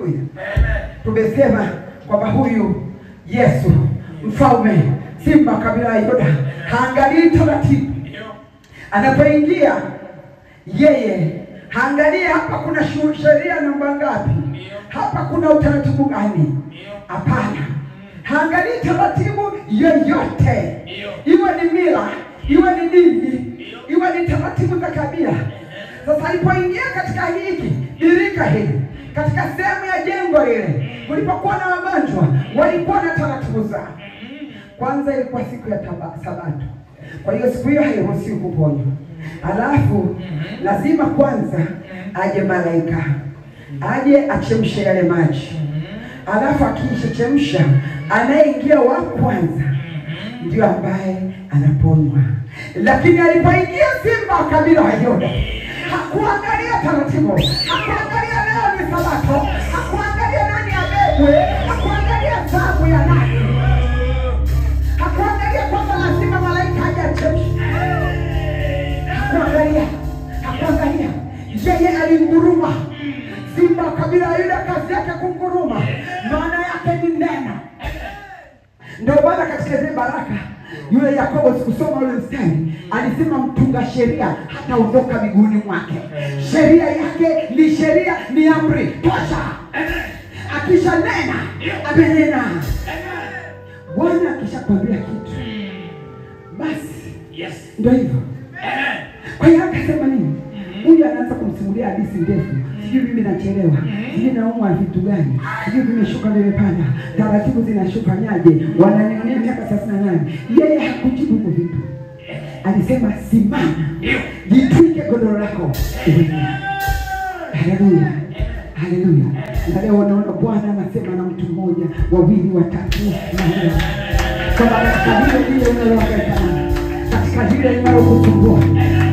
Haleluya. Tumesema kwamba huyu Yesu mfalme simba kabila ya Yuda haangalii taratibu. Anapoingia yeye haangalii hapa kuna sheria namba ngapi, hapa kuna utaratibu gani. Hapana, haangalii taratibu yoyote, iwe ni mila, iwe ni dini, iwe ni taratibu za kabila. Sasa alipoingia katika hiki birika hili, katika sehemu ya jengo lile kulipokuwa na wagonjwa, walikuwa na taratibu zao. Kwanza ilikuwa siku ya Sabato, kwa hiyo siku hiyo hairuhusiwi kuponywa. Alafu lazima kwanza aje malaika, aje achemshe yale maji. Alafu akishachemsha, anayeingia wa kwanza ndio ambaye anaponywa. Lakini alipoingia simba kabila ya Yuda, hakuangalia taratibu, hakuangalia leo ni Sabato, hakuangalia nani abebwe, hakuangalia sababu ya nani, hakuangalia kwamba lazima malaika aje achemshe. Hakuangalia. Yeye alinguruma. Simba kabila ya Yuda kazi yake kunguruma, maana yake ni neno. Ndio Bwana katika zile baraka yule Yakobo, sikusoma ule mstari, alisema mtunga sheria hata ondoka miguuni mwake. Sheria yake ni sheria, ni amri tosha. Akisha nena amenena. Bwana akishakwambia kitu basi ndio hivyo. Kwa hiyo akasema nini? Huyu anaanza kumsimulia hadithi ndefu. Sijui mimi nachelewa, sijui naumwa vitu gani, sijui nimeshuka nimepanda, taratibu zinashuka nyaje, wananionea miaka 38. Yeye hakujibu hivyo vitu. Alisema simama, jitwike godoro lako. Haleluya. Haleluya. Na leo unaona Bwana anasema na mtu mmoja, wawili, watatu, na kama katika hilo unalohangaika, katika hilo linalokusumbua,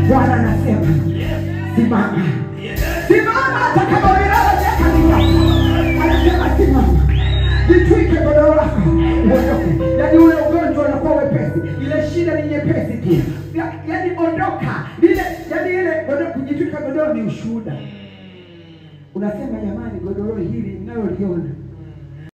Bwana anasema simama. Simama hata kama unalala miaka mingi. Anasema simama, jitwike godoro lako uondoke. Yaani ule ugonjwa unakuwa wepesi, ile shida ni nyepesi tu. Yaani ondoka. Yaani ile godoro, kujitwika godoro ni ushuhuda. Unasema jamani, godoro hili ninaloliona